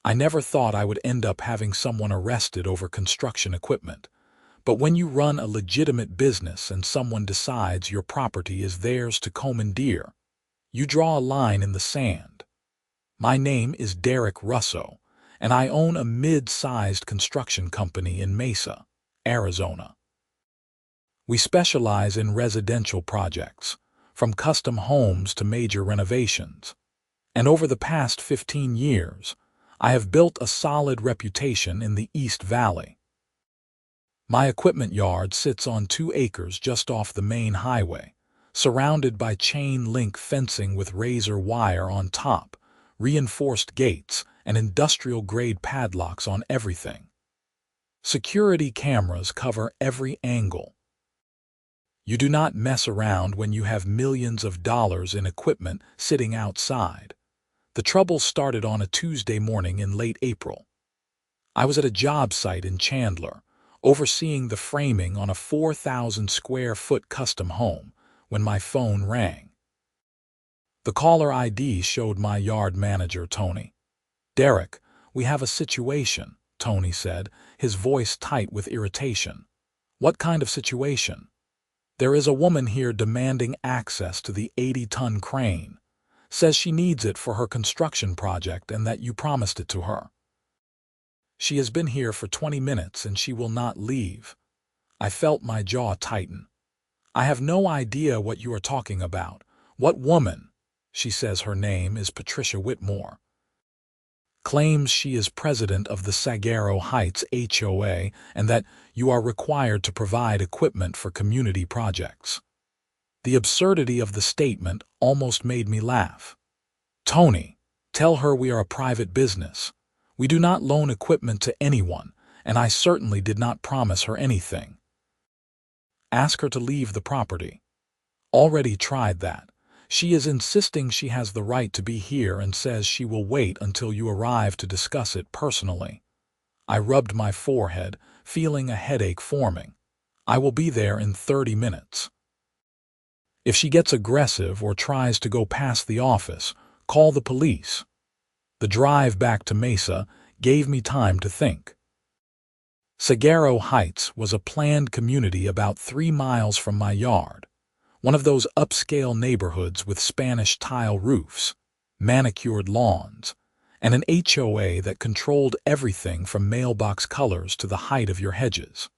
I never thought I would end up having someone arrested over construction equipment. But when you run a legitimate business and someone decides your property is theirs to commandeer, you draw a line in the sand. My name is Derek Russo, and I own a mid-sized construction company in Mesa, Arizona. We specialize in residential projects, from custom homes to major renovations. And over the past 15 years, I have built a solid reputation in the East Valley. My equipment yard sits on 2 acres just off the main highway, surrounded by chain-link fencing with razor wire on top, reinforced gates, and industrial-grade padlocks on everything. Security cameras cover every angle. You do not mess around when you have millions of dollars in equipment sitting outside. The trouble started on a Tuesday morning in late April. I was at a job site in Chandler, overseeing the framing on a 4,000-square-foot custom home, when my phone rang. The caller ID showed my yard manager, Tony. "Derek, we have a situation," Tony said, his voice tight with irritation. "What kind of situation?" "There is a woman here demanding access to the 80-ton crane. Says she needs it for her construction project and that you promised it to her. She has been here for 20 minutes and she will not leave." I felt my jaw tighten. "I have no idea what you are talking about. What woman?" "She says her name is Patricia Whitmore. Claims she is president of the Saguaro Heights HOA and that you are required to provide equipment for community projects." The absurdity of the statement almost made me laugh. "Tony, tell her we are a private business. We do not loan equipment to anyone, and I certainly did not promise her anything. Ask her to leave the property." "Already tried that. She is insisting she has the right to be here and says she will wait until you arrive to discuss it personally." I rubbed my forehead, feeling a headache forming. "I will be there in 30 minutes. If she gets aggressive or tries to go past the office, call the police." The drive back to Mesa gave me time to think. Saguaro Heights was a planned community about 3 miles from my yard, one of those upscale neighborhoods with Spanish tile roofs, manicured lawns, and an HOA that controlled everything from mailbox colors to the height of your hedges.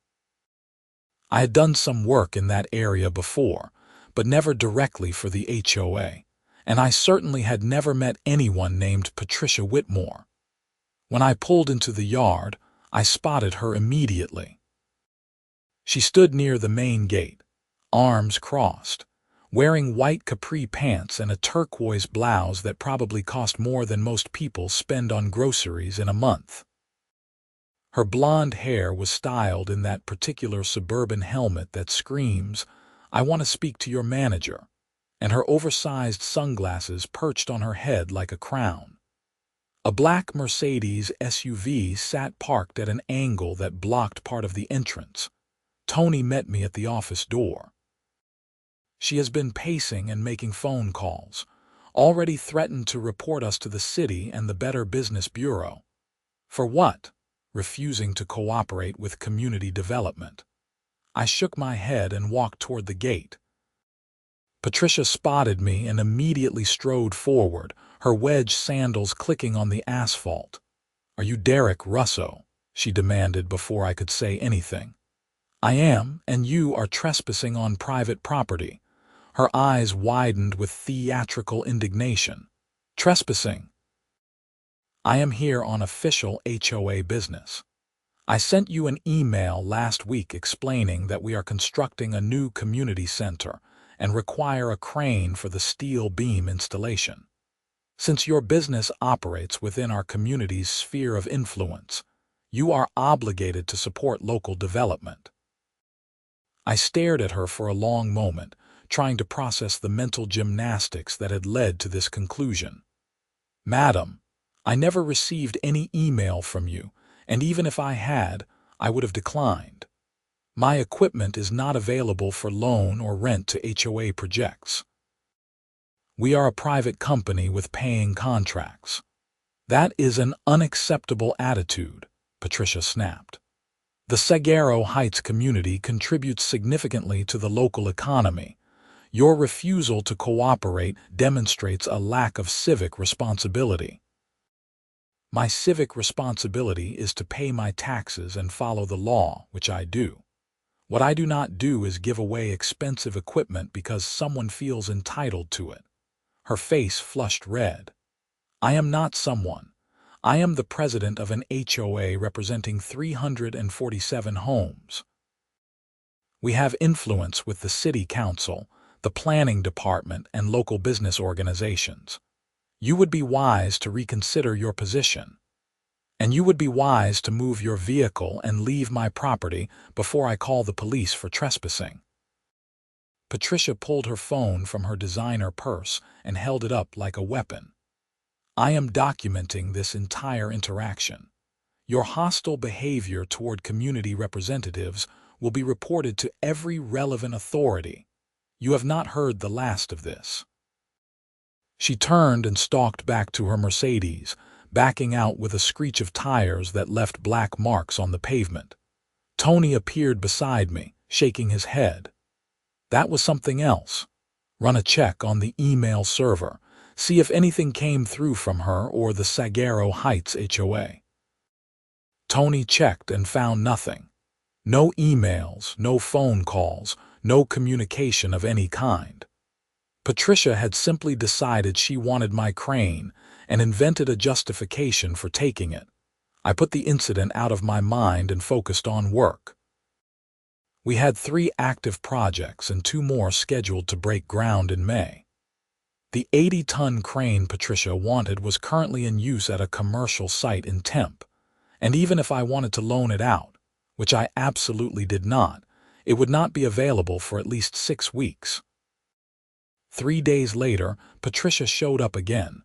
I had done some work in that area before, but never directly for the HOA, and I certainly had never met anyone named Patricia Whitmore. When I pulled into the yard, I spotted her immediately. She stood near the main gate, arms crossed, wearing white capri pants and a turquoise blouse that probably cost more than most people spend on groceries in a month. Her blonde hair was styled in that particular suburban helmet that screams, "I want to speak to your manager," and her oversized sunglasses perched on her head like a crown. A black Mercedes SUV sat parked at an angle that blocked part of the entrance. Tony met me at the office door. She has been pacing and making phone calls, already threatened to report us to the city and the Better Business Bureau. For what? Refusing to cooperate with community development. I shook my head and walked toward the gate. Patricia spotted me and immediately strode forward, her wedge sandals clicking on the asphalt. "Are you Derek Russo?" she demanded before I could say anything. "I am, and you are trespassing on private property." Her eyes widened with theatrical indignation. "Trespassing? I am here on official HOA business. I sent you an email last week explaining that we are constructing a new community center and require a crane for the steel beam installation. Since your business operates within our community's sphere of influence, you are obligated to support local development." I stared at her for a long moment, trying to process the mental gymnastics that had led to this conclusion. "Madam, I never received any email from you, and even if I had, I would have declined. My equipment is not available for loan or rent to HOA projects. We are a private company with paying contracts. That is an unacceptable attitude, Patricia snapped. The Saguaro Heights community contributes significantly to the local economy. Your refusal to cooperate demonstrates a lack of civic responsibility. My civic responsibility is to pay my taxes and follow the law, which I do. What I do not do is give away expensive equipment because someone feels entitled to it. Her face flushed red. I am not someone. I am the president of an HOA representing 347 homes. We have influence with the city council, the planning department, and local business organizations. You would be wise to reconsider your position. And you would be wise to move your vehicle and leave my property before I call the police for trespassing. Patricia pulled her phone from her designer purse and held it up like a weapon. I am documenting this entire interaction. Your hostile behavior toward community representatives will be reported to every relevant authority. You have not heard the last of this. She turned and stalked back to her Mercedes, backing out with a screech of tires that left black marks on the pavement. Tony appeared beside me, shaking his head. That was something else. Run a check on the email server. See if anything came through from her or the Saguaro Heights HOA. Tony checked and found nothing. No emails, no phone calls, no communication of any kind. Patricia had simply decided she wanted my crane and invented a justification for taking it. I put the incident out of my mind and focused on work. We had 3 active projects and 2 more scheduled to break ground in May. The 80-ton crane Patricia wanted was currently in use at a commercial site in Tempe, and even if I wanted to loan it out, which I absolutely did not, it would not be available for at least 6 weeks. 3 days later, Patricia showed up again.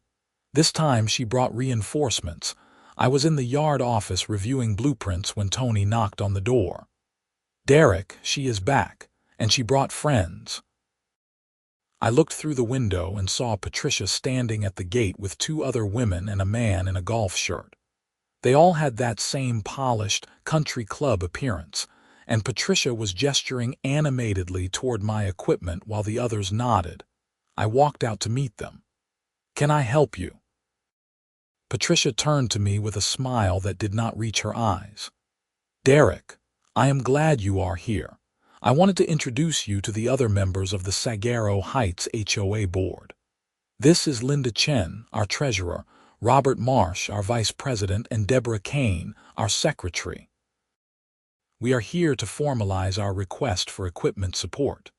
This time she brought reinforcements. I was in the yard office reviewing blueprints when Tony knocked on the door. Derek, she is back, and she brought friends. I looked through the window and saw Patricia standing at the gate with 2 other women and a man in a golf shirt. They all had that same polished, country club appearance, and Patricia was gesturing animatedly toward my equipment while the others nodded. I walked out to meet them. "Can I help you?" Patricia turned to me with a smile that did not reach her eyes. "Derek, I am glad you are here. I wanted to introduce you to the other members of the Saguaro Heights HOA board. This is Linda Chen, our treasurer, Robert Marsh, our vice president, and Deborah Kane, our secretary. We are here to formalize our request for equipment support."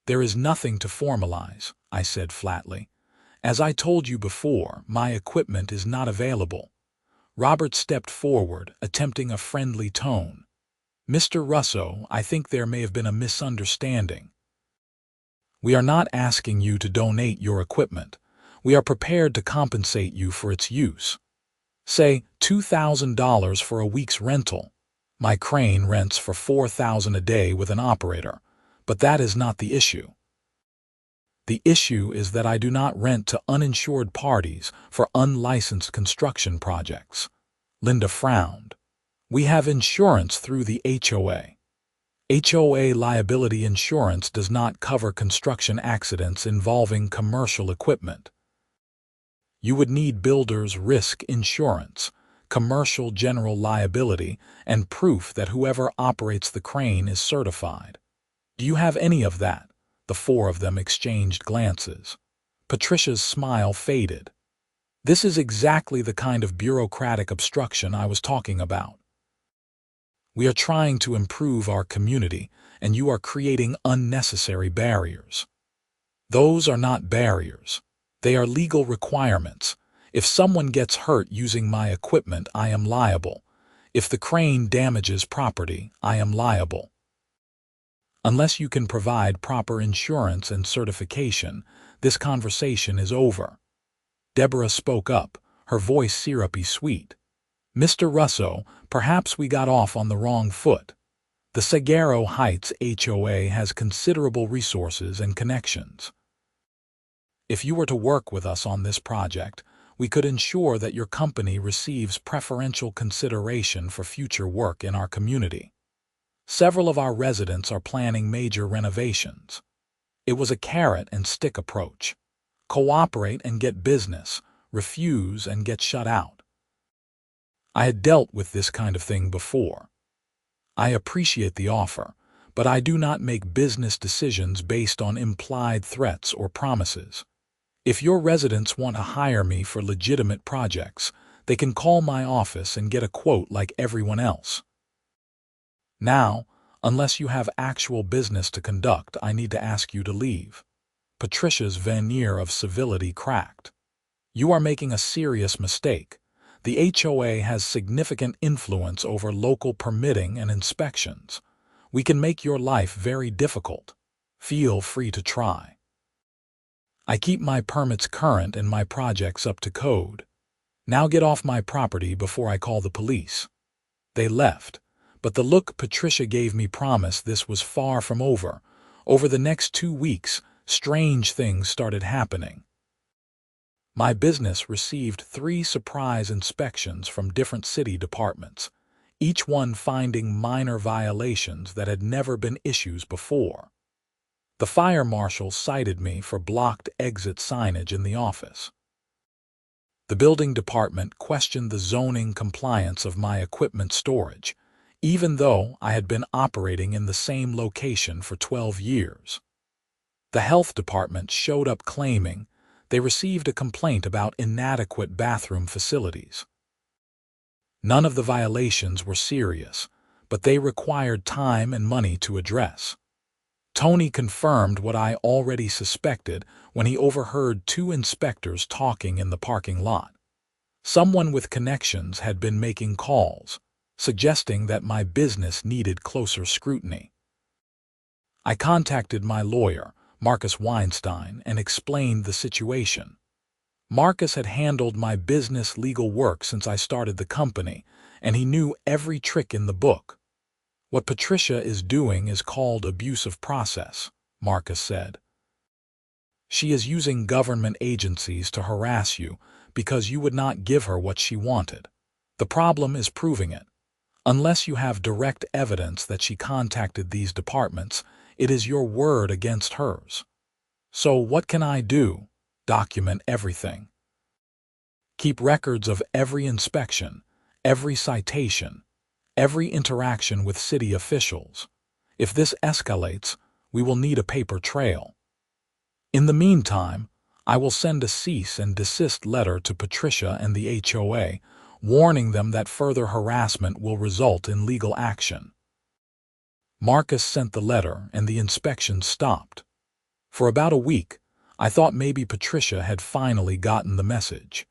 "There is nothing to formalize," I said flatly. "As I told you before, my equipment is not available." Robert stepped forward, attempting a friendly tone. "Mr. Russo, I think there may have been a misunderstanding. We are not asking you to donate your equipment. We are prepared to compensate you for its use. Say $2,000 for a week's rental. My crane rents for $4,000 a day with an operator, but that is not the issue. The issue is that I do not rent to uninsured parties for unlicensed construction projects." Linda frowned. "We have insurance through the HOA. HOA liability insurance does not cover construction accidents involving commercial equipment. You would need builder's risk insurance, commercial general liability, and proof that whoever operates the crane is certified. Do you have any of that?" The 4 of them exchanged glances. Patricia's smile faded. "This is exactly the kind of bureaucratic obstruction I was talking about. We are trying to improve our community, and you are creating unnecessary barriers." "Those are not barriers. They are legal requirements. If someone gets hurt using my equipment, I am liable. If the crane damages property, I am liable. Unless you can provide proper insurance and certification, this conversation is over." Deborah spoke up, her voice syrupy sweet. "Mr. Russo, perhaps we got off on the wrong foot. The Saguaro Heights HOA has considerable resources and connections. If you were to work with us on this project, we could ensure that your company receives preferential consideration for future work in our community. Several of our residents are planning major renovations. It was a carrot and stick approach. Cooperate and get business, refuse and get shut out. I had dealt with this kind of thing before. I appreciate the offer, but I do not make business decisions based on implied threats or promises. If your residents want to hire me for legitimate projects, they can call my office and get a quote like everyone else. Now, unless you have actual business to conduct, I need to ask you to leave. Patricia's veneer of civility cracked. You are making a serious mistake. The HOA has significant influence over local permitting and inspections. We can make your life very difficult. Feel free to try. I keep my permits current and my projects up to code. Now get off my property before I call the police. They left, but the look Patricia gave me promised this was far from over. Over the next 2 weeks, strange things started happening. My business received 3 surprise inspections from different city departments, each one finding minor violations that had never been issues before. The fire marshal cited me for blocked exit signage in the office. The building department questioned the zoning compliance of my equipment storage, even though I had been operating in the same location for 12 years. The health department showed up claiming they received a complaint about inadequate bathroom facilities. None of the violations were serious, but they required time and money to address. Tony confirmed what I already suspected when he overheard 2 inspectors talking in the parking lot. Someone with connections had been making calls, suggesting that my business needed closer scrutiny. I contacted my lawyer, Marcus Weinstein, and explained the situation. Marcus had handled my business legal work since I started the company, and he knew every trick in the book. What Patricia is doing is called abusive process, Marcus said. She is using government agencies to harass you because you would not give her what she wanted. The problem is proving it. Unless you have direct evidence that she contacted these departments, it is your word against hers. So what can I do? Document everything. Keep records of every inspection, every citation, every interaction with city officials. If this escalates, we will need a paper trail. In the meantime, I will send a cease and desist letter to Patricia and the HOA, warning them that further harassment will result in legal action. Marcus sent the letter and the inspection stopped. For about a week, I thought maybe Patricia had finally gotten the message.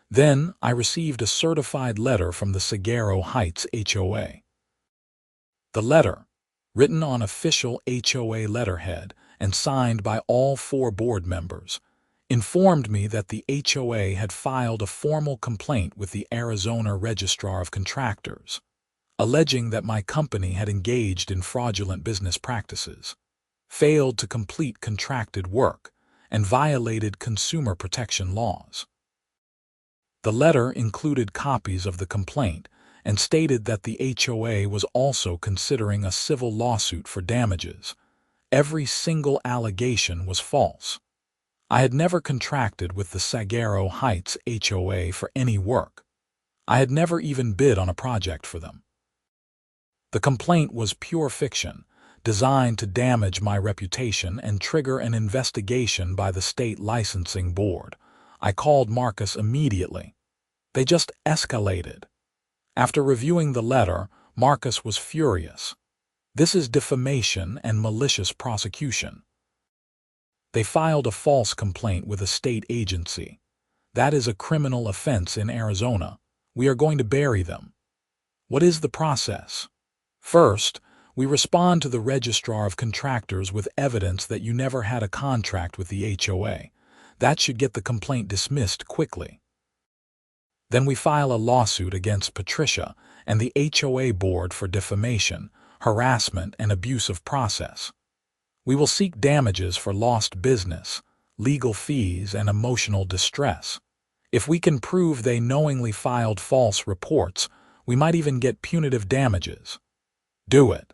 Then I received a certified letter from the Sagaro Heights HOA. The letter, written on official HOA letterhead and signed by all 4 board members, informed me that the HOA had filed a formal complaint with the Arizona Registrar of Contractors, alleging that my company had engaged in fraudulent business practices, failed to complete contracted work, and violated consumer protection laws. The letter included copies of the complaint and stated that the HOA was also considering a civil lawsuit for damages. Every single allegation was false. I had never contracted with the Sagaro Heights HOA for any work. I had never even bid on a project for them. The complaint was pure fiction, designed to damage my reputation and trigger an investigation by the state licensing board. I called Marcus immediately. They just escalated. After reviewing the letter, Marcus was furious. This is defamation and malicious prosecution. They filed a false complaint with a state agency. That is a criminal offense in Arizona. We are going to bury them. What is the process? First, we respond to the Registrar of Contractors with evidence that you never had a contract with the HOA. That should get the complaint dismissed quickly. Then we file a lawsuit against Patricia and the HOA board for defamation, harassment, and abusive process. We will seek damages for lost business, legal fees, and emotional distress. If we can prove they knowingly filed false reports, we might even get punitive damages. Do it.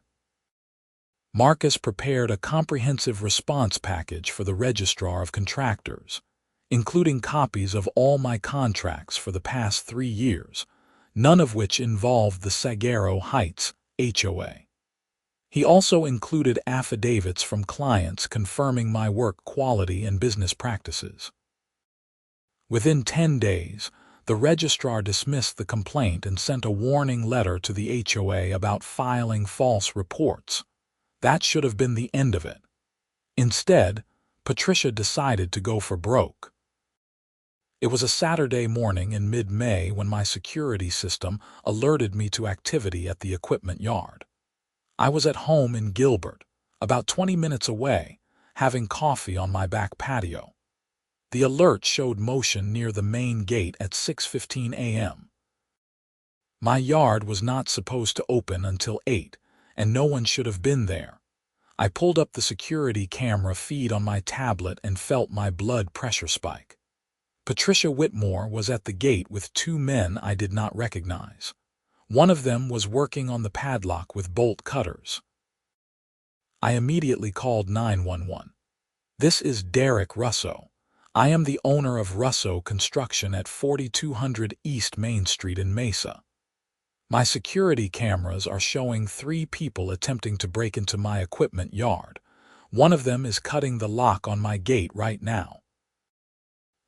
Marcus prepared a comprehensive response package for the Registrar of Contractors, including copies of all my contracts for the past 3 years, none of which involved the Saguaro Heights HOA. He also included affidavits from clients confirming my work quality and business practices. Within 10 days, the registrar dismissed the complaint and sent a warning letter to the HOA about filing false reports. That should have been the end of it. Instead, Patricia decided to go for broke. It was a Saturday morning in mid-May when my security system alerted me to activity at the equipment yard. I was at home in Gilbert, about 20 minutes away, having coffee on my back patio. The alert showed motion near the main gate at 6:15 a.m. My yard was not supposed to open until 8, and no one should have been there. I pulled up the security camera feed on my tablet and felt my blood pressure spike. Patricia Whitmore was at the gate with 2 men I did not recognize. One of them was working on the padlock with bolt cutters. I immediately called 911. "This is Derek Russo. I am the owner of Russo Construction at 4200 East Main Street in Mesa. My security cameras are showing 3 people attempting to break into my equipment yard. One of them is cutting the lock on my gate right now."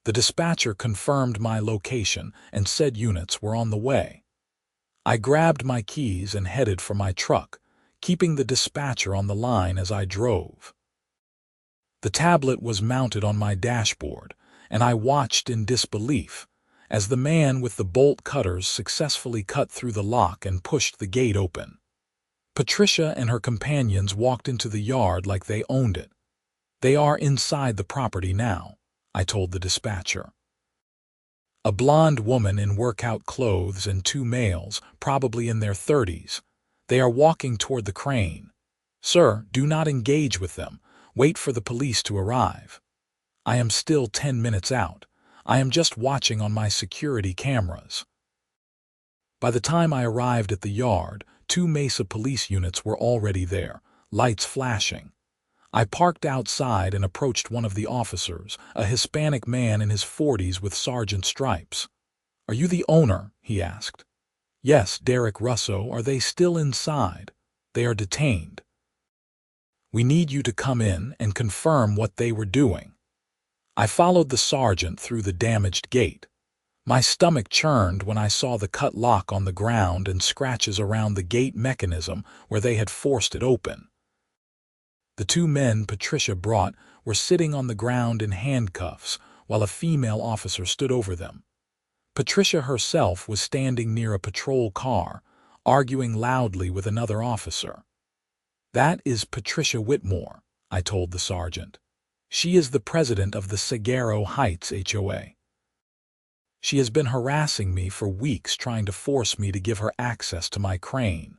The dispatcher confirmed my location and said units were on the way. I grabbed my keys and headed for my truck, keeping the dispatcher on the line as I drove. The tablet was mounted on my dashboard, and I watched in disbelief as the man with the bolt cutters successfully cut through the lock and pushed the gate open. Patricia and her companions walked into the yard like they owned it. "They are inside the property now," I told the dispatcher. A blonde woman in workout clothes and 2 males, probably in their 30s. They are walking toward the crane. "Sir, do not engage with them. Wait for the police to arrive." I am still 10 minutes out. I am just watching on my security cameras. By the time I arrived at the yard, 2 Mesa police units were already there, lights flashing. I parked outside and approached one of the officers, a Hispanic man in his 40s with sergeant stripes. "Are you the owner?" he asked. "Yes, Derek Russo. Are they still inside?" "They are detained." "We need you to come in and confirm what they were doing." I followed the sergeant through the damaged gate. My stomach churned when I saw the cut lock on the ground and scratches around the gate mechanism where they had forced it open. The 2 men Patricia brought were sitting on the ground in handcuffs while a female officer stood over them. Patricia herself was standing near a patrol car, arguing loudly with another officer. "That is Patricia Whitmore," I told the sergeant. "She is the president of the Saguaro Heights HOA. She has been harassing me for weeks, trying to force me to give her access to my crane."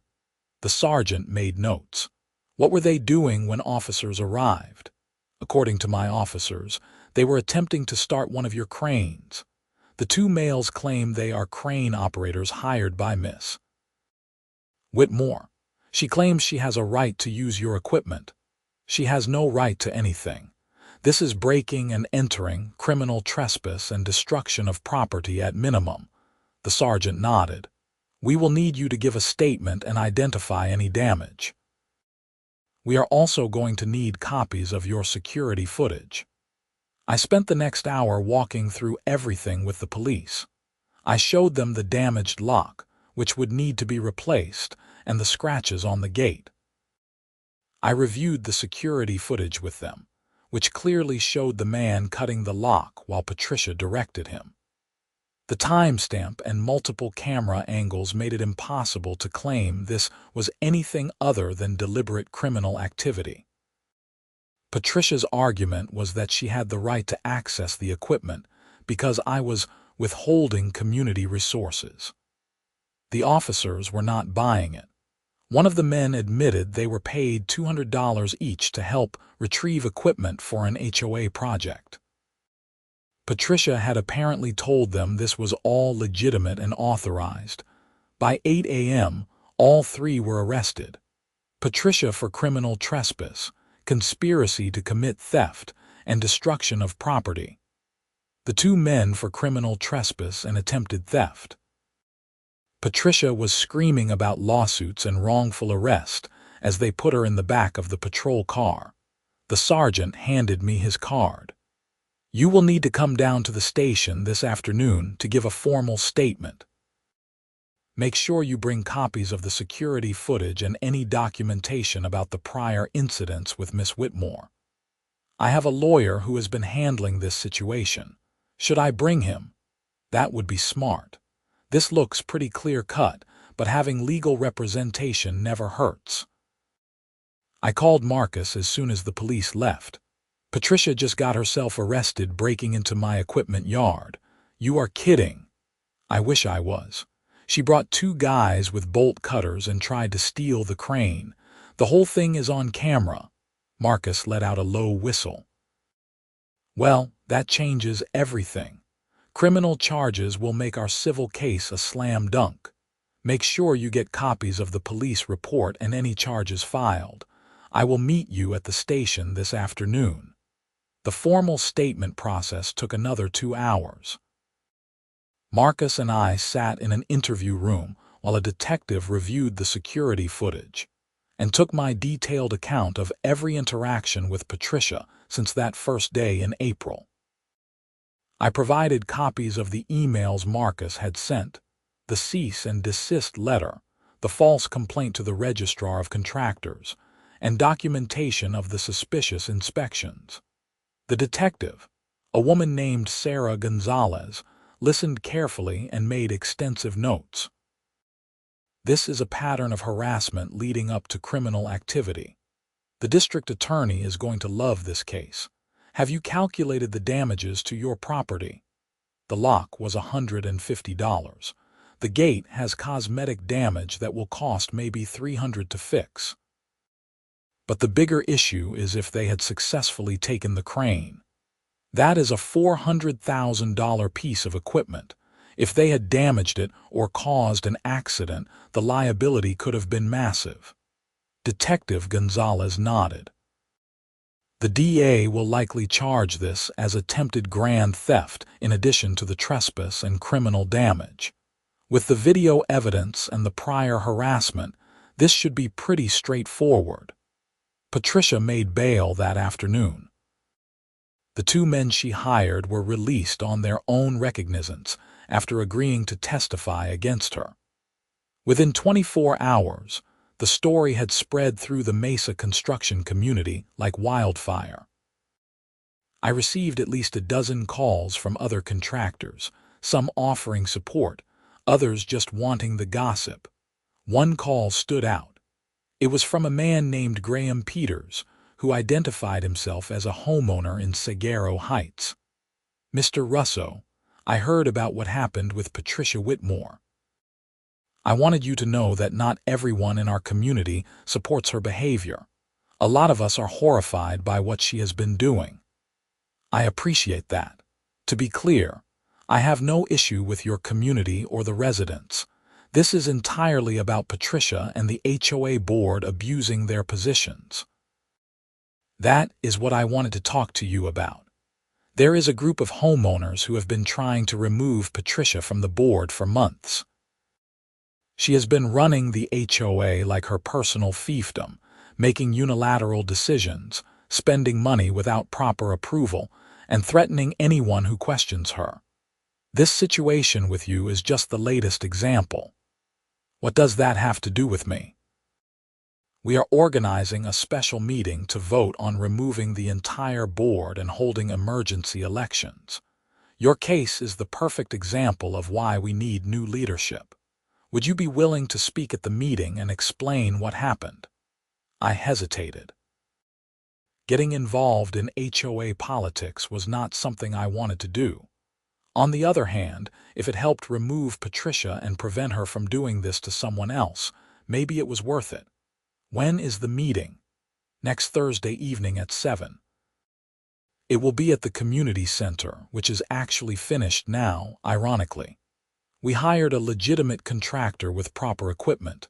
The sergeant made notes. "What were they doing when officers arrived?" "According to my officers, they were attempting to start one of your cranes. The 2 males claim they are crane operators hired by Miss Whitmore. She claims she has a right to use your equipment." "She has no right to anything. This is breaking and entering, criminal trespass, and destruction of property at minimum." The sergeant nodded. "We will need you to give a statement and identify any damage. We are also going to need copies of your security footage." I spent the next hour walking through everything with the police. I showed them the damaged lock, which would need to be replaced, and the scratches on the gate. I reviewed the security footage with them, which clearly showed the man cutting the lock while Patricia directed him. The timestamp and multiple camera angles made it impossible to claim this was anything other than deliberate criminal activity. Patricia's argument was that she had the right to access the equipment because I was withholding community resources. The officers were not buying it. One of the men admitted they were paid $200 each to help retrieve equipment for an HOA project. Patricia had apparently told them this was all legitimate and authorized. By 8 a.m., all three were arrested. Patricia for criminal trespass, conspiracy to commit theft, and destruction of property. The two men for criminal trespass and attempted theft. Patricia was screaming about lawsuits and wrongful arrest as they put her in the back of the patrol car. The sergeant handed me his card. "You will need to come down to the station this afternoon to give a formal statement. Make sure you bring copies of the security footage and any documentation about the prior incidents with Miss Whitmore. I have a lawyer who has been handling this situation. Should I bring him? That would be smart. This looks pretty clear-cut, but having legal representation never hurts." I called Marcus as soon as the police left. "Patricia just got herself arrested breaking into my equipment yard." "You are kidding." I wish I was. "She brought two guys with bolt cutters and tried to steal the crane. The whole thing is on camera." Marcus let out a low whistle. "Well, that changes everything. Criminal charges will make our civil case a slam dunk. Make sure you get copies of the police report and any charges filed. I will meet you at the station this afternoon." The formal statement process took another 2 hours. Marcus and I sat in an interview room while a detective reviewed the security footage and took my detailed account of every interaction with Patricia since that first day in April. I provided copies of the emails Marcus had sent, the cease and desist letter, the false complaint to the registrar of contractors, and documentation of the suspicious inspections. The detective, a woman named Sarah Gonzalez, listened carefully and made extensive notes. "This is a pattern of harassment leading up to criminal activity. The district attorney is going to love this case. Have you calculated the damages to your property? The lock was $150. The gate has cosmetic damage that will cost maybe $300 to fix. But the bigger issue is if they had successfully taken the crane. That is a $400,000 piece of equipment. If they had damaged it or caused an accident, the liability could have been massive." Detective Gonzalez nodded. "The DA will likely charge this as attempted grand theft in addition to the trespass and criminal damage. With the video evidence and the prior harassment, this should be pretty straightforward." Patricia made bail that afternoon. The two men she hired were released on their own recognizance after agreeing to testify against her. Within 24 hours, the story had spread through the Mesa construction community like wildfire. I received at least a dozen calls from other contractors, some offering support, others just wanting the gossip. One call stood out. It was from a man named Graham Peters, who identified himself as a homeowner in Saguaro Heights. "Mr. Russo, I heard about what happened with Patricia Whitmore. I wanted you to know that not everyone in our community supports her behavior. A lot of us are horrified by what she has been doing. I appreciate that. To be clear, I have no issue with your community or the residents. This is entirely about Patricia and the HOA board abusing their positions. That is what I wanted to talk to you about. There is a group of homeowners who have been trying to remove Patricia from the board for months. She has been running the HOA like her personal fiefdom, making unilateral decisions, spending money without proper approval, and threatening anyone who questions her. This situation with you is just the latest example. What does that have to do with me? We are organizing a special meeting to vote on removing the entire board and holding emergency elections. Your case is the perfect example of why we need new leadership. Would you be willing to speak at the meeting and explain what happened?" I hesitated. Getting involved in HOA politics was not something I wanted to do. On the other hand, if it helped remove Patricia and prevent her from doing this to someone else, maybe it was worth it. "When is the meeting?" "Next Thursday evening at 7. It will be at the community center, which is actually finished now, ironically. We hired a legitimate contractor with proper equipment.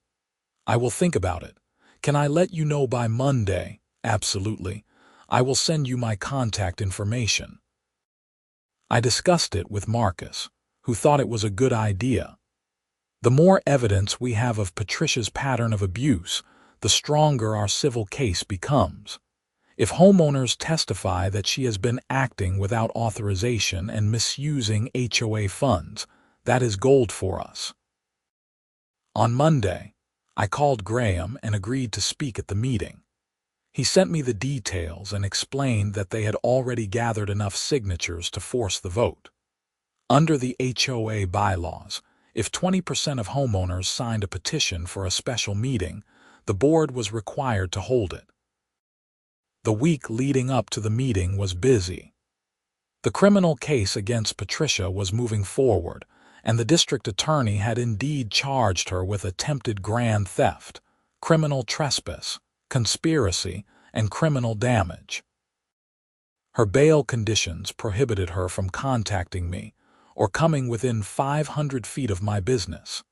I will think about it. Can I let you know by Monday? Absolutely. I will send you my contact information. I discussed it with Marcus, who thought it was a good idea. The more evidence we have of Patricia's pattern of abuse, the stronger our civil case becomes. If homeowners testify that she has been acting without authorization and misusing HOA funds, that is gold for us. On Monday, I called Graham and agreed to speak at the meeting. He sent me the details and explained that they had already gathered enough signatures to force the vote. Under the HOA bylaws, if 20% of homeowners signed a petition for a special meeting, the board was required to hold it. The week leading up to the meeting was busy. The criminal case against Patricia was moving forward, and the district attorney had indeed charged her with attempted grand theft, criminal trespass, conspiracy, and criminal damage. Her bail conditions prohibited her from contacting me or coming within 500 feet of my business.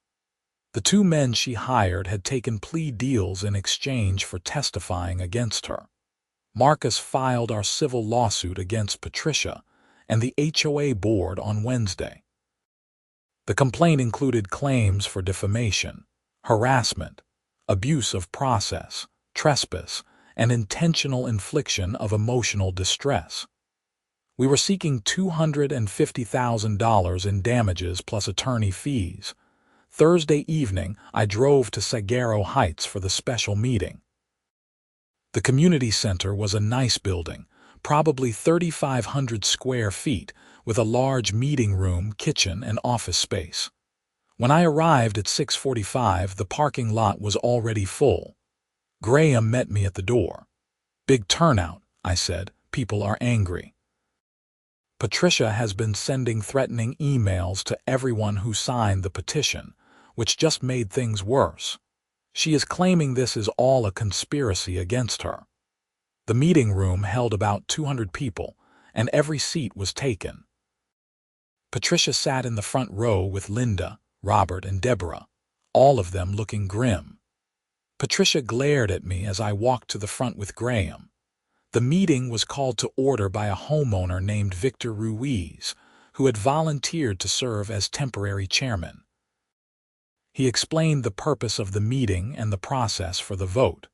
The two men she hired had taken plea deals in exchange for testifying against her. Marcus filed our civil lawsuit against Patricia and the HOA board on Wednesday. The complaint included claims for defamation, harassment, abuse of process, trespass, and intentional infliction of emotional distress. We were seeking $250,000 in damages plus attorney fees. Thursday evening, I drove to Saguaro Heights for the special meeting. The community center was a nice building, probably 3,500 square feet, with a large meeting room, kitchen, and office space. When I arrived at 6:45, the parking lot was already full. Graham met me at the door. "Big turnout," I said. "People are angry." Patricia has been sending threatening emails to everyone who signed the petition, which just made things worse. She is claiming this is all a conspiracy against her. The meeting room held about 200 people, and every seat was taken. Patricia sat in the front row with Linda, Robert, and Deborah, all of them looking grim. Patricia glared at me as I walked to the front with Graham. The meeting was called to order by a homeowner named Victor Ruiz, who had volunteered to serve as temporary chairman. He explained the purpose of the meeting and the process for the vote.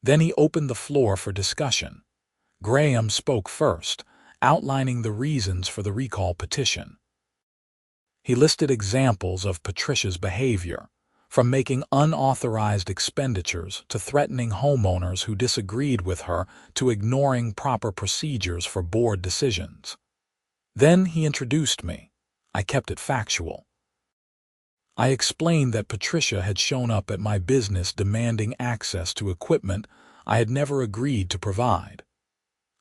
Then he opened the floor for discussion. Graham spoke first, outlining the reasons for the recall petition. He listed examples of Patricia's behavior, from making unauthorized expenditures to threatening homeowners who disagreed with her to ignoring proper procedures for board decisions. Then he introduced me. I kept it factual. I explained that Patricia had shown up at my business demanding access to equipment I had never agreed to provide.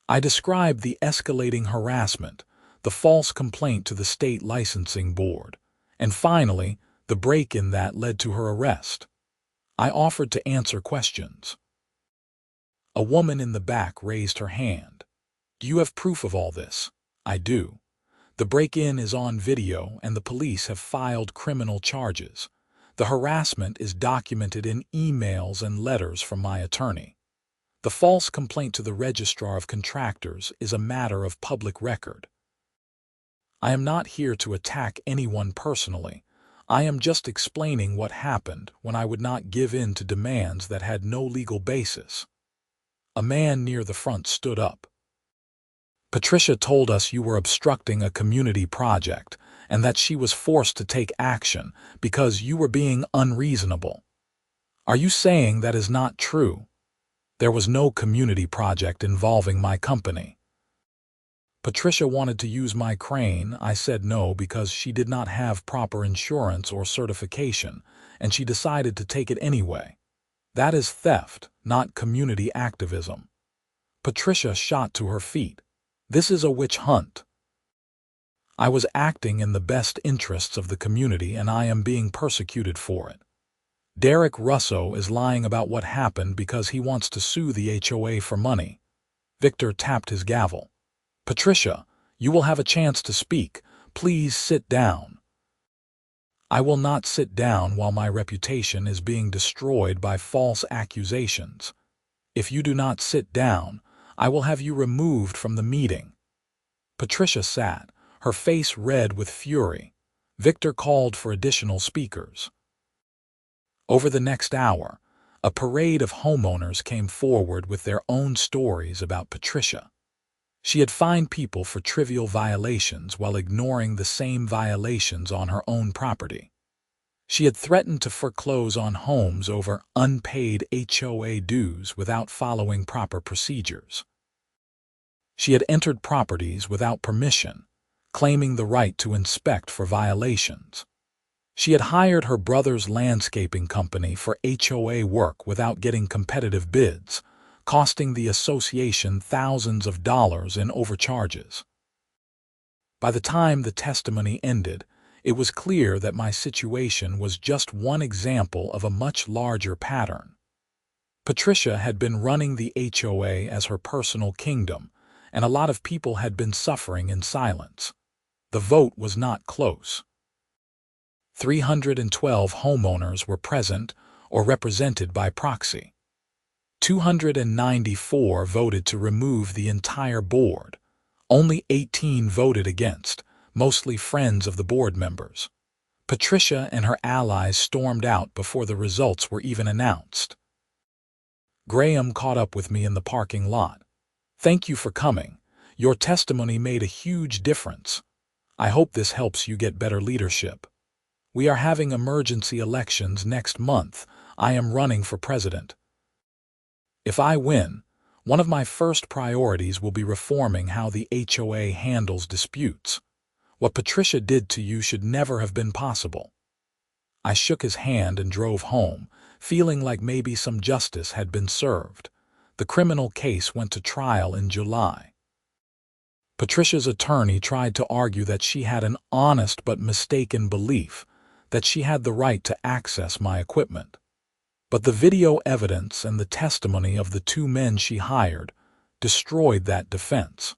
I described the escalating harassment, the false complaint to the state licensing board, and finally, the break-in that led to her arrest. I offered to answer questions. A woman in the back raised her hand. "Do you have proof of all this?" "I do. The break-in is on video and the police have filed criminal charges. The harassment is documented in emails and letters from my attorney. The false complaint to the Registrar of Contractors is a matter of public record. I am not here to attack anyone personally. I am just explaining what happened when I would not give in to demands that had no legal basis." A man near the front stood up. "Patricia told us you were obstructing a community project and that she was forced to take action because you were being unreasonable. Are you saying that is not true?" "There was no community project involving my company." "Patricia wanted to use my crane. I said no because she did not have proper insurance or certification, and she decided to take it anyway. That is theft, not community activism." Patricia shot to her feet. "This is a witch hunt. I was acting in the best interests of the community and I am being persecuted for it. Derek Russo is lying about what happened because he wants to sue the HOA for money." Victor tapped his gavel. Patricia, you will have a chance to speak. Please sit down. I will not sit down while my reputation is being destroyed by false accusations. If you do not sit down, I will have you removed from the meeting. Patricia sat, her face red with fury. Victor called for additional speakers. Over the next hour, a parade of homeowners came forward with their own stories about Patricia. She had fined people for trivial violations while ignoring the same violations on her own property. She had threatened to foreclose on homes over unpaid HOA dues without following proper procedures. She had entered properties without permission, claiming the right to inspect for violations. She had hired her brother's landscaping company for HOA work without getting competitive bids, costing the association thousands of dollars in overcharges. By the time the testimony ended, it was clear that my situation was just one example of a much larger pattern. Patricia had been running the HOA as her personal kingdom, and a lot of people had been suffering in silence. The vote was not close. 312 homeowners were present or represented by proxy. 294 voted to remove the entire board. Only 18 voted against, mostly friends of the board members. Patricia and her allies stormed out before the results were even announced. Graham caught up with me in the parking lot. "Thank you for coming. Your testimony made a huge difference. I hope this helps you get better leadership. We are having emergency elections next month. I am running for president. If I win, one of my first priorities will be reforming how the HOA handles disputes. What Patricia did to you should never have been possible." I shook his hand and drove home, feeling like maybe some justice had been served. The criminal case went to trial in July. Patricia's attorney tried to argue that she had an honest but mistaken belief that she had the right to access my equipment. But the video evidence and the testimony of the two men she hired destroyed that defense.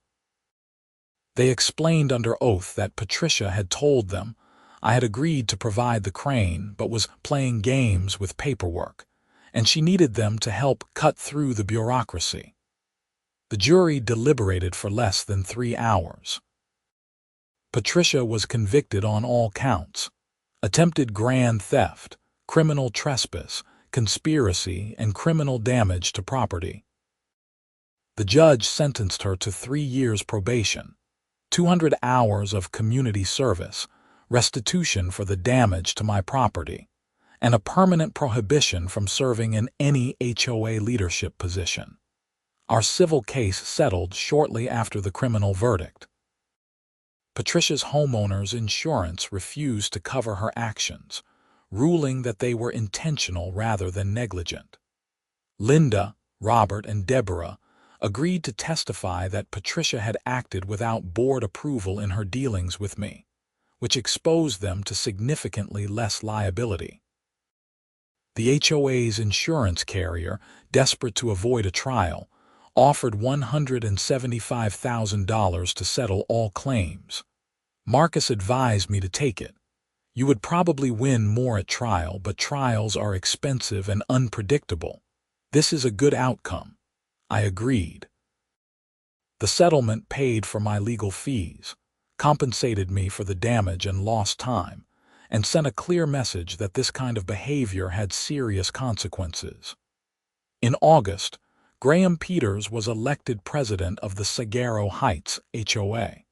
They explained under oath that Patricia had told them I had agreed to provide the crane but was playing games with paperwork, and she needed them to help cut through the bureaucracy. The jury deliberated for less than 3 hours. Patricia was convicted on all counts: attempted grand theft, criminal trespass, conspiracy, and criminal damage to property. The judge sentenced her to 3 years probation, 200 hours of community service, restitution for the damage to my property, and a permanent prohibition from serving in any HOA leadership position. Our civil case settled shortly after the criminal verdict. Patricia's homeowner's insurance refused to cover her actions, ruling that they were intentional rather than negligent. Linda, Robert, and Deborah agreed to testify that Patricia had acted without board approval in her dealings with me, which exposed them to significantly less liability. The HOA's insurance carrier, desperate to avoid a trial, offered $175,000 to settle all claims. Marcus advised me to take it. "You would probably win more at trial, but trials are expensive and unpredictable. This is a good outcome." I agreed. The settlement paid for my legal fees, compensated me for the damage and lost time, and sent a clear message that this kind of behavior had serious consequences. In August, Graham Peters was elected president of the Sagaro Heights HOA.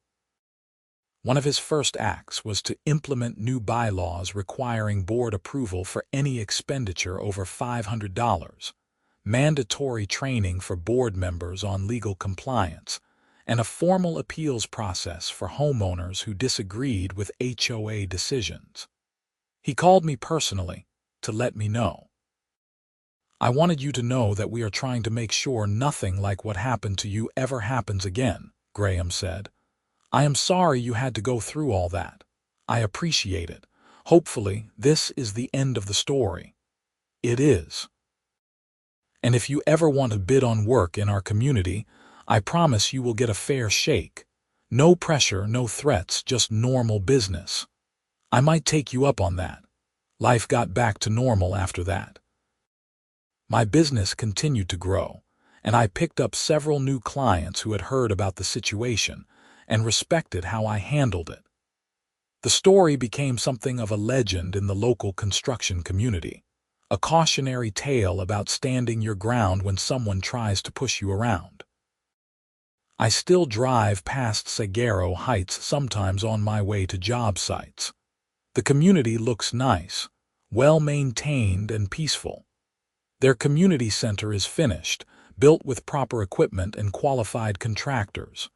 One of his first acts was to implement new bylaws requiring board approval for any expenditure over $500, mandatory training for board members on legal compliance, and a formal appeals process for homeowners who disagreed with HOA decisions. He called me personally to let me know. "I wanted you to know that we are trying to make sure nothing like what happened to you ever happens again," Graham said. "I am sorry you had to go through all that. I appreciate it. Hopefully, this is the end of the story." It is. "And if you ever want to bid on work in our community, I promise you will get a fair shake," No pressure, no threats, just normal business. I might take you up on that. Life got back to normal after that. My business continued to grow, and I picked up several new clients who had heard about the situation and respected how I handled it. The story became something of a legend in the local construction community, a cautionary tale about standing your ground when someone tries to push you around. I still drive past Saguaro Heights sometimes on my way to job sites. The community looks nice, well-maintained and peaceful. Their community center is finished, built with proper equipment and qualified contractors.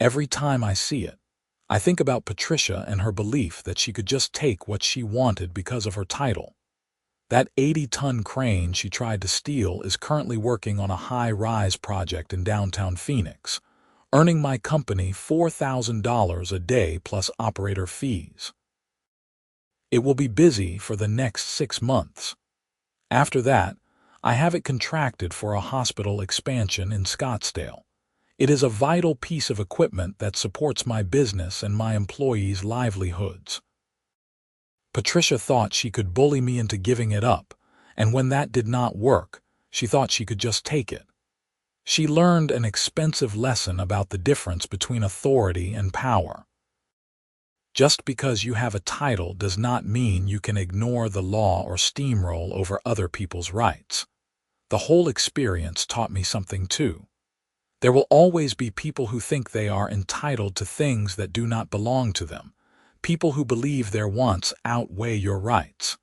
Every time I see it, I think about Patricia and her belief that she could just take what she wanted because of her title. That 80-ton crane she tried to steal is currently working on a high-rise project in downtown Phoenix, earning my company $4,000 a day plus operator fees. It will be busy for the next 6 months. After that, I have it contracted for a hospital expansion in Scottsdale. It is a vital piece of equipment that supports my business and my employees' livelihoods. Patricia thought she could bully me into giving it up, and when that did not work, she thought she could just take it. She learned an expensive lesson about the difference between authority and power. Just because you have a title does not mean you can ignore the law or steamroll over other people's rights. The whole experience taught me something too. There will always be people who think they are entitled to things that do not belong to them, people who believe their wants outweigh your rights.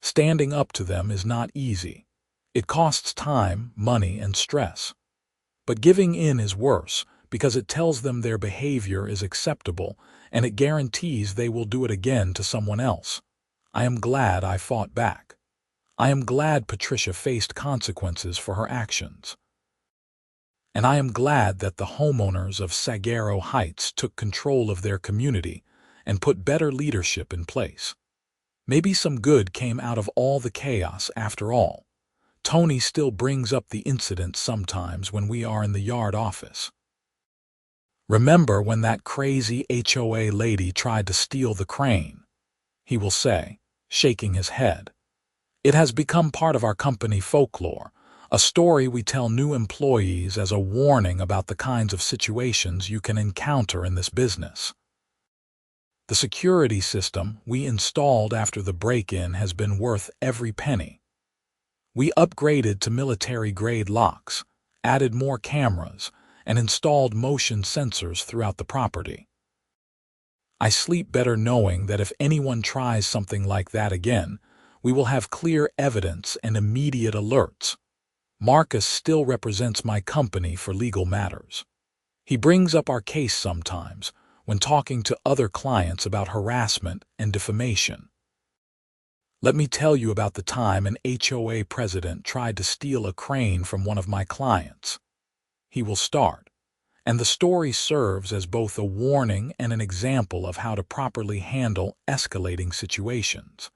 Standing up to them is not easy. It costs time, money, and stress. But giving in is worse because it tells them their behavior is acceptable and it guarantees they will do it again to someone else. I am glad I fought back. I am glad Patricia faced consequences for her actions. And I am glad that the homeowners of Saguaro Heights took control of their community and put better leadership in place. Maybe some good came out of all the chaos after all. Tony still brings up the incident sometimes when we are in the yard office. "Remember when that crazy HOA lady tried to steal the crane?" he will say, shaking his head. It has become part of our company folklore, a story we tell new employees as a warning about the kinds of situations you can encounter in this business. The security system we installed after the break-in has been worth every penny. We upgraded to military-grade locks, added more cameras, and installed motion sensors throughout the property. I sleep better knowing that if anyone tries something like that again, we will have clear evidence and immediate alerts. Marcus still represents my company for legal matters. He brings up our case sometimes when talking to other clients about harassment and defamation. "Let me tell you about the time an HOA president tried to steal a crane from one of my clients," he will start, and the story serves as both a warning and an example of how to properly handle escalating situations.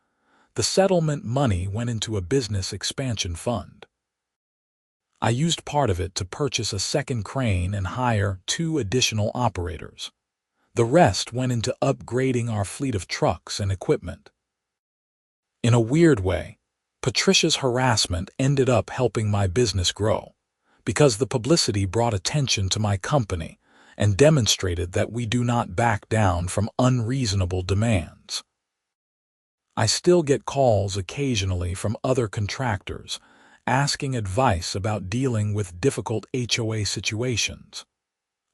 The settlement money went into a business expansion fund. I used part of it to purchase a second crane and hire 2 additional operators. The rest went into upgrading our fleet of trucks and equipment. In a weird way, Patricia's harassment ended up helping my business grow, because the publicity brought attention to my company and demonstrated that we do not back down from unreasonable demands. I still get calls occasionally from other contractors asking advice about dealing with difficult HOA situations.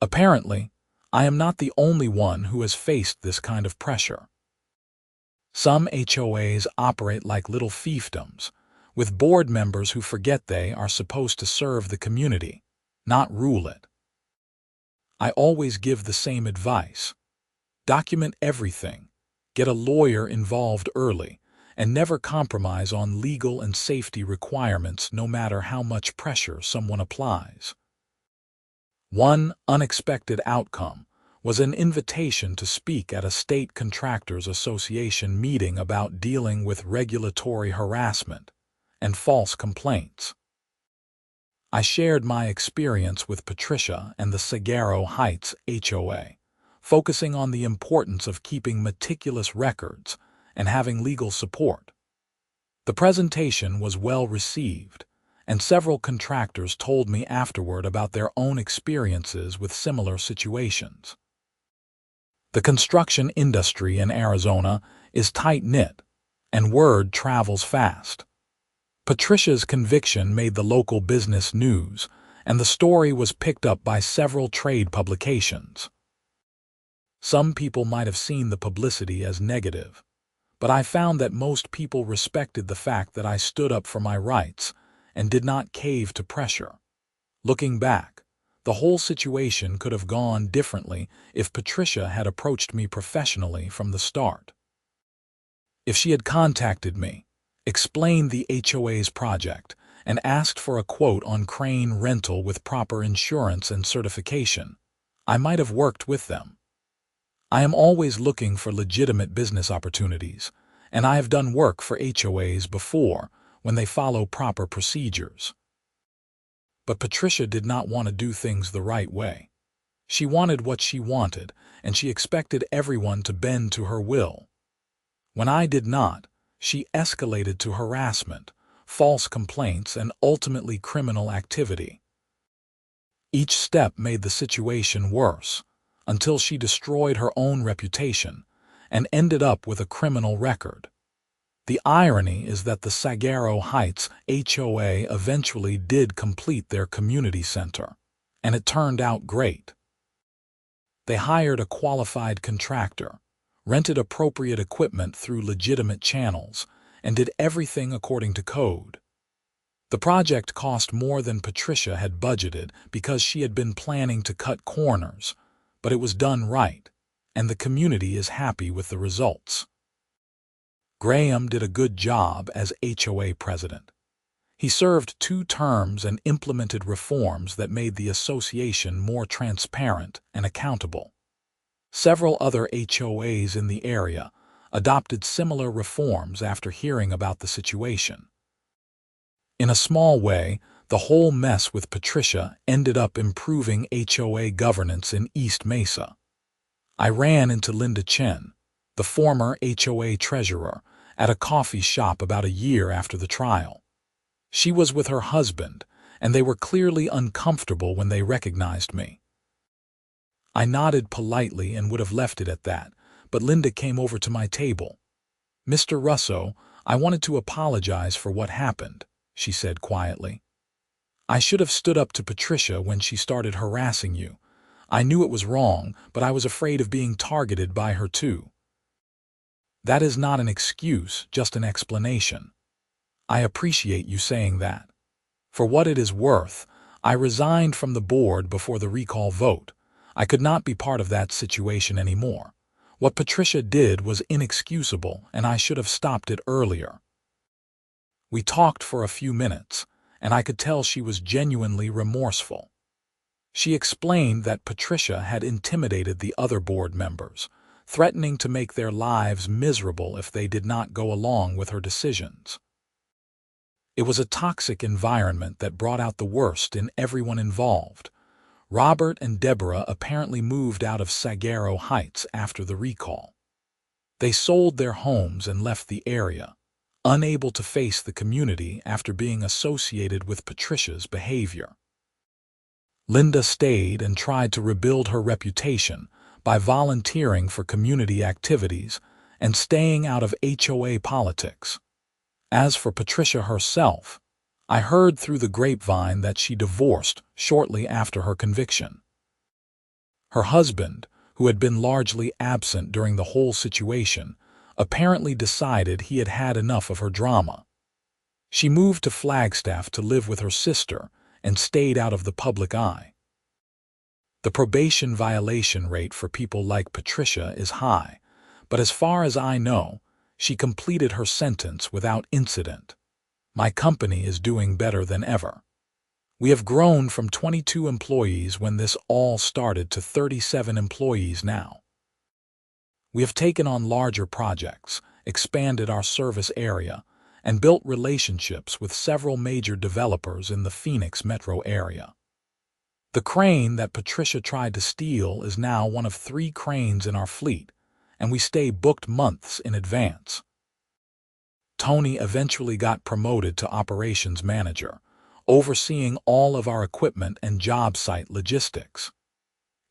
Apparently, I am not the only one who has faced this kind of pressure. Some HOAs operate like little fiefdoms, with board members who forget they are supposed to serve the community, not rule it. I always give the same advice. Document everything, get a lawyer involved early, and never compromise on legal and safety requirements no matter how much pressure someone applies. One unexpected outcome was an invitation to speak at a State Contractors Association meeting about dealing with regulatory harassment and false complaints. I shared my experience with Patricia and the Sagaro Heights HOA, focusing on the importance of keeping meticulous records and having legal support. The presentation was well received, and several contractors told me afterward about their own experiences with similar situations. The construction industry in Arizona is tight-knit, and word travels fast. Patricia's conviction made the local business news, and the story was picked up by several trade publications. Some people might have seen the publicity as negative, but I found that most people respected the fact that I stood up for my rights and did not cave to pressure. Looking back, the whole situation could have gone differently if Patricia had approached me professionally from the start. If she had contacted me, explained the HOA's project, and asked for a quote on crane rental with proper insurance and certification, I might have worked with them. I am always looking for legitimate business opportunities, and I have done work for HOAs before when they follow proper procedures. But Patricia did not want to do things the right way. She wanted what she wanted, and she expected everyone to bend to her will. When I did not, she escalated to harassment, false complaints, and ultimately criminal activity. Each step made the situation worse, until she destroyed her own reputation and ended up with a criminal record. The irony is that the Sagaro Heights HOA eventually did complete their community center, and it turned out great. They hired a qualified contractor, rented appropriate equipment through legitimate channels, and did everything according to code. The project cost more than Patricia had budgeted because she had been planning to cut corners, but it was done right, and the community is happy with the results. Graham did a good job as HOA president. He served 2 terms and implemented reforms that made the association more transparent and accountable. Several other HOAs in the area adopted similar reforms after hearing about the situation. In a small way, the whole mess with Patricia ended up improving HOA governance in East Mesa. I ran into Linda Chen, the former HOA treasurer, at a coffee shop about a year after the trial. She was with her husband, and they were clearly uncomfortable when they recognized me. I nodded politely and would have left it at that, but Linda came over to my table. "Mr. Russo, I wanted to apologize for what happened," she said quietly. "I should have stood up to Patricia when she started harassing you. I knew it was wrong, but I was afraid of being targeted by her too." That is not an excuse, just an explanation. I appreciate you saying that. For what it is worth, I resigned from the board before the recall vote. I could not be part of that situation anymore. What Patricia did was inexcusable, and I should have stopped it earlier. We talked for a few minutes, and I could tell she was genuinely remorseful. She explained that Patricia had intimidated the other board members, threatening to make their lives miserable if they did not go along with her decisions. It was a toxic environment that brought out the worst in everyone involved. Robert and Deborah apparently moved out of Sagaro Heights after the recall. They sold their homes and left the area, unable to face the community after being associated with Patricia's behavior. Linda stayed and tried to rebuild her reputation by volunteering for community activities and staying out of HOA politics. As for Patricia herself, I heard through the grapevine that she divorced shortly after her conviction. Her husband, who had been largely absent during the whole situation, apparently decided he had had enough of her drama. She moved to Flagstaff to live with her sister and stayed out of the public eye. The probation violation rate for people like Patricia is high, but as far as I know, she completed her sentence without incident. My company is doing better than ever. We have grown from 22 employees when this all started to 37 employees now. We have taken on larger projects, expanded our service area, and built relationships with several major developers in the Phoenix metro area. The crane that Patricia tried to steal is now one of 3 cranes in our fleet, and we stay booked months in advance. Tony eventually got promoted to operations manager, overseeing all of our equipment and job site logistics.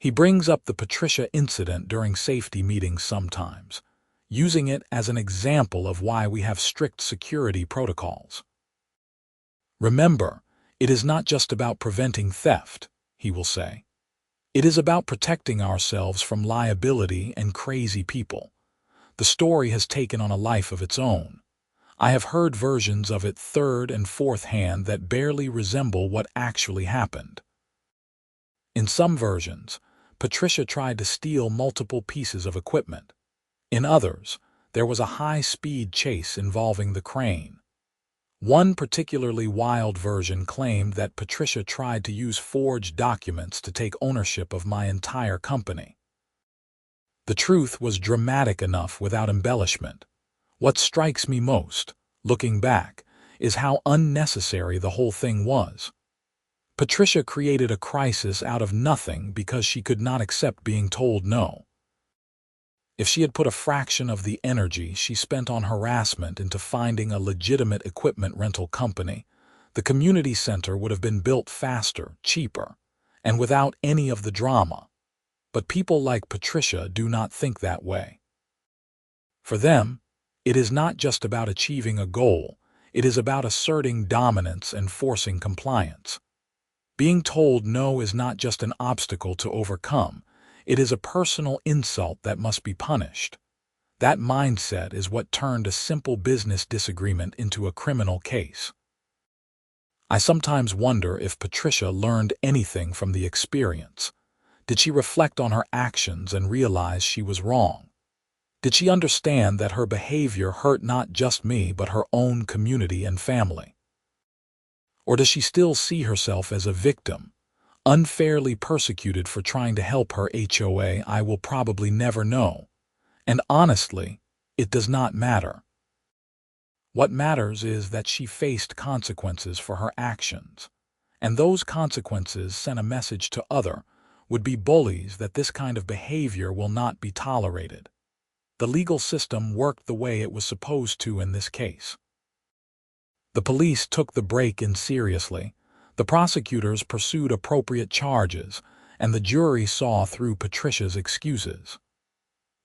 He brings up the Patricia incident during safety meetings sometimes, using it as an example of why we have strict security protocols. Remember, it is not just about preventing theft, he will say. It is about protecting ourselves from liability and crazy people. The story has taken on a life of its own. I have heard versions of it third and fourth hand that barely resemble what actually happened. In some versions, Patricia tried to steal multiple pieces of equipment. In others, there was a high-speed chase involving the crane. One particularly wild version claimed that Patricia tried to use forged documents to take ownership of my entire company. The truth was dramatic enough without embellishment. What strikes me most, looking back, is how unnecessary the whole thing was. Patricia created a crisis out of nothing because she could not accept being told no. If she had put a fraction of the energy she spent on harassment into finding a legitimate equipment rental company, the community center would have been built faster, cheaper, and without any of the drama. But people like Patricia do not think that way. For them, it is not just about achieving a goal, it is about asserting dominance and forcing compliance. Being told no is not just an obstacle to overcome, it is a personal insult that must be punished. That mindset is what turned a simple business disagreement into a criminal case. I sometimes wonder if Patricia learned anything from the experience. Did she reflect on her actions and realize she was wrong? Did she understand that her behavior hurt not just me but her own community and family? Or does she still see herself as a victim, unfairly persecuted for trying to help her HOA? I will probably never know. And honestly, it does not matter. What matters is that she faced consequences for her actions, and those consequences sent a message to other would-be bullies that this kind of behavior will not be tolerated. The legal system worked the way it was supposed to in this case. The police took the break-in seriously, the prosecutors pursued appropriate charges, and the jury saw through Patricia's excuses.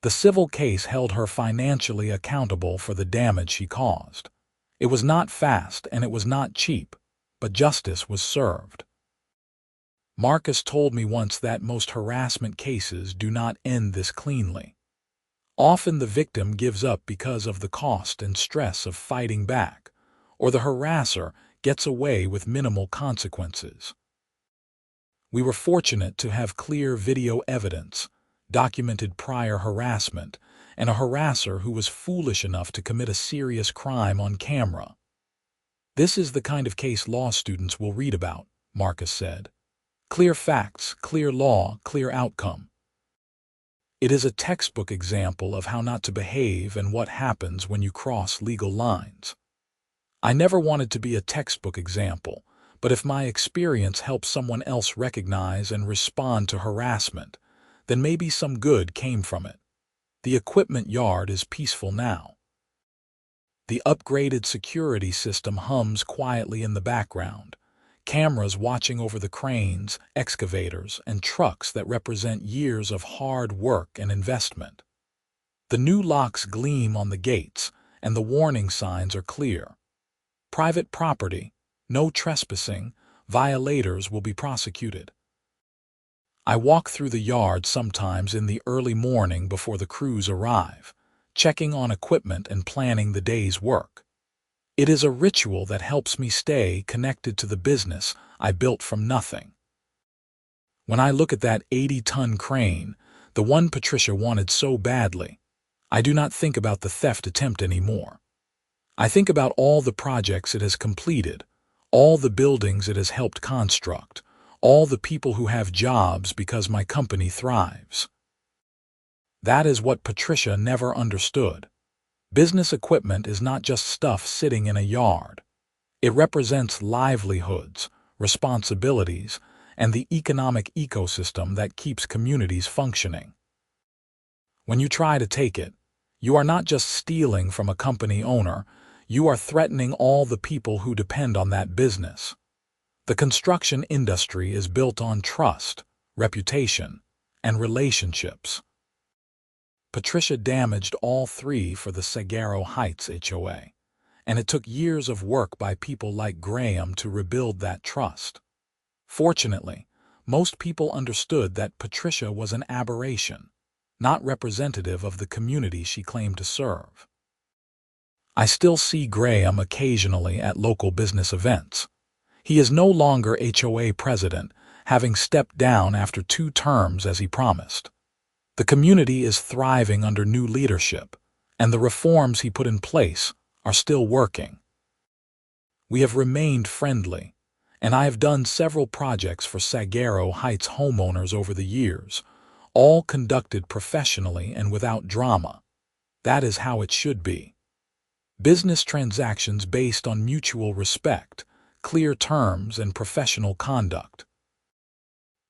The civil case held her financially accountable for the damage she caused. It was not fast and it was not cheap, but justice was served. Marcus told me once that most harassment cases do not end this cleanly. Often the victim gives up because of the cost and stress of fighting back, or the harasser gets away with minimal consequences. We were fortunate to have clear video evidence, documented prior harassment, and a harasser who was foolish enough to commit a serious crime on camera. This is the kind of case law students will read about, Marcus said. Clear facts, clear law, clear outcome. It is a textbook example of how not to behave and what happens when you cross legal lines. I never wanted to be a textbook example, but if my experience helps someone else recognize and respond to harassment, then maybe some good came from it. The equipment yard is peaceful now. The upgraded security system hums quietly in the background, cameras watching over the cranes, excavators, and trucks that represent years of hard work and investment. The new locks gleam on the gates, and the warning signs are clear. Private property, no trespassing, violators will be prosecuted. I walk through the yard sometimes in the early morning before the crews arrive, checking on equipment and planning the day's work. It is a ritual that helps me stay connected to the business I built from nothing. When I look at that 80-ton crane, the one Patricia wanted so badly, I do not think about the theft attempt anymore. I think about all the projects it has completed, all the buildings it has helped construct, all the people who have jobs because my company thrives. That is what Patricia never understood. Business equipment is not just stuff sitting in a yard. It represents livelihoods, responsibilities, and the economic ecosystem that keeps communities functioning. When you try to take it, you are not just stealing from a company owner, you are threatening all the people who depend on that business. The construction industry is built on trust, reputation, and relationships. Patricia damaged all three for the Saguaro Heights HOA, and it took years of work by people like Graham to rebuild that trust. Fortunately, most people understood that Patricia was an aberration, not representative of the community she claimed to serve. I still see Graham occasionally at local business events. He is no longer HOA president, having stepped down after 2 terms as he promised. The community is thriving under new leadership, and the reforms he put in place are still working. We have remained friendly, and I have done several projects for Saguaro Heights homeowners over the years, all conducted professionally and without drama. That is how it should be. Business transactions based on mutual respect, clear terms, and professional conduct.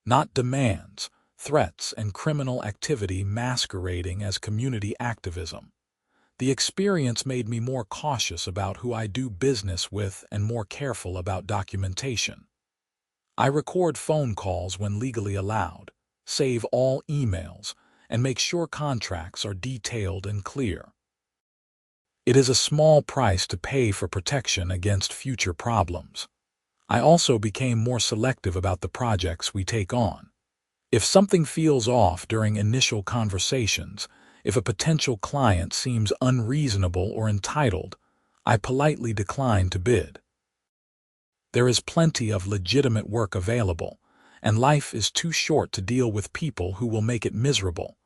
Not demands, threats, and criminal activity masquerading as community activism. The experience made me more cautious about who I do business with and more careful about documentation. I record phone calls when legally allowed, save all emails, and make sure contracts are detailed and clear. It is a small price to pay for protection against future problems. I also became more selective about the projects we take on. If something feels off during initial conversations, if a potential client seems unreasonable or entitled, I politely decline to bid. There is plenty of legitimate work available, and life is too short to deal with people who will make it miserable.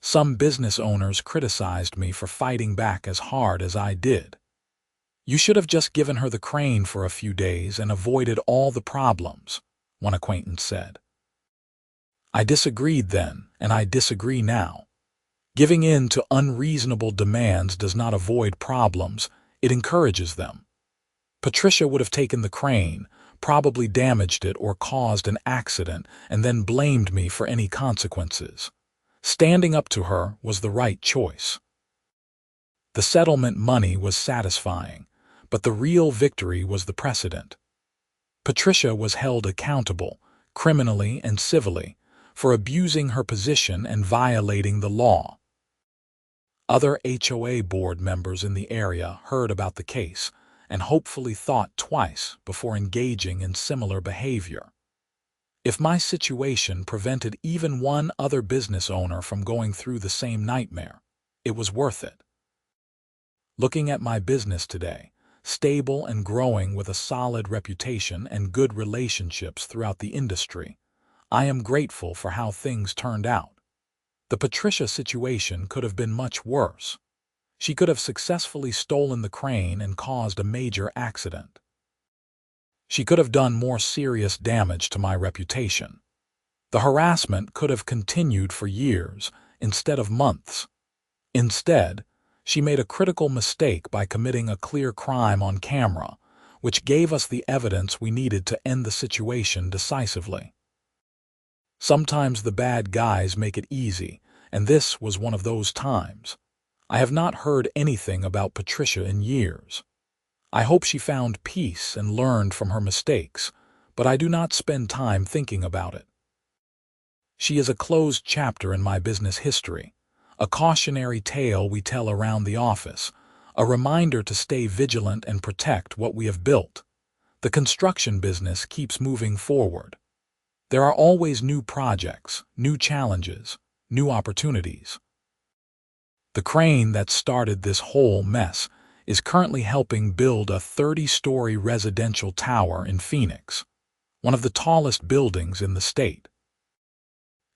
Some business owners criticized me for fighting back as hard as I did. "You should have just given her the crane for a few days and avoided all the problems," one acquaintance said. I disagreed then, and I disagree now. Giving in to unreasonable demands does not avoid problems, it encourages them. Patricia would have taken the crane, probably damaged it or caused an accident, and then blamed me for any consequences. Standing up to her was the right choice. The settlement money was satisfying, but the real victory was the precedent. Patricia was held accountable, criminally and civilly, for abusing her position and violating the law. Other HOA board members in the area heard about the case and hopefully thought twice before engaging in similar behavior. If my situation prevented even one other business owner from going through the same nightmare, it was worth it. Looking at my business today, stable and growing with a solid reputation and good relationships throughout the industry, I am grateful for how things turned out. The Patricia situation could have been much worse. She could have successfully stolen the crane and caused a major accident. She could have done more serious damage to my reputation. The harassment could have continued for years instead of months. Instead, she made a critical mistake by committing a clear crime on camera, which gave us the evidence we needed to end the situation decisively. Sometimes the bad guys make it easy, and this was one of those times. I have not heard anything about Patricia in years. I hope she found peace and learned from her mistakes, but I do not spend time thinking about it. She is a closed chapter in my business history, a cautionary tale we tell around the office, a reminder to stay vigilant and protect what we have built. The construction business keeps moving forward. There are always new projects, new challenges, new opportunities. The crane that started this whole mess is currently helping build a 30-story residential tower in Phoenix, one of the tallest buildings in the state.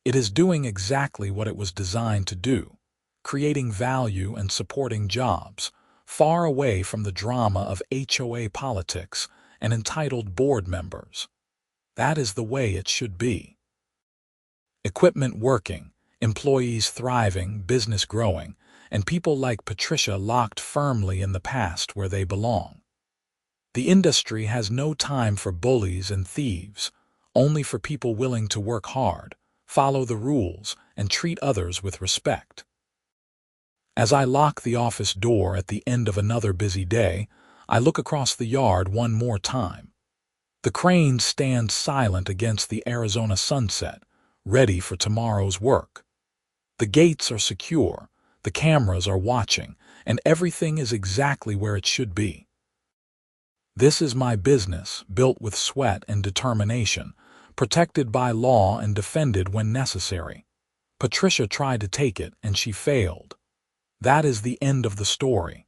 It is doing exactly what it was designed to do, creating value and supporting jobs, far away from the drama of HOA politics and entitled board members. That is the way it should be. Equipment working, employees thriving, business growing, and people like Patricia locked firmly in the past where they belong. The industry has no time for bullies and thieves, only for people willing to work hard, follow the rules, and treat others with respect. As I lock the office door at the end of another busy day, I look across the yard one more time. The cranes stand silent against the Arizona sunset, ready for tomorrow's work. The gates are secure, the cameras are watching, and everything is exactly where it should be. This is my business, built with sweat and determination, protected by law and defended when necessary. Patricia tried to take it, and she failed. That is the end of the story.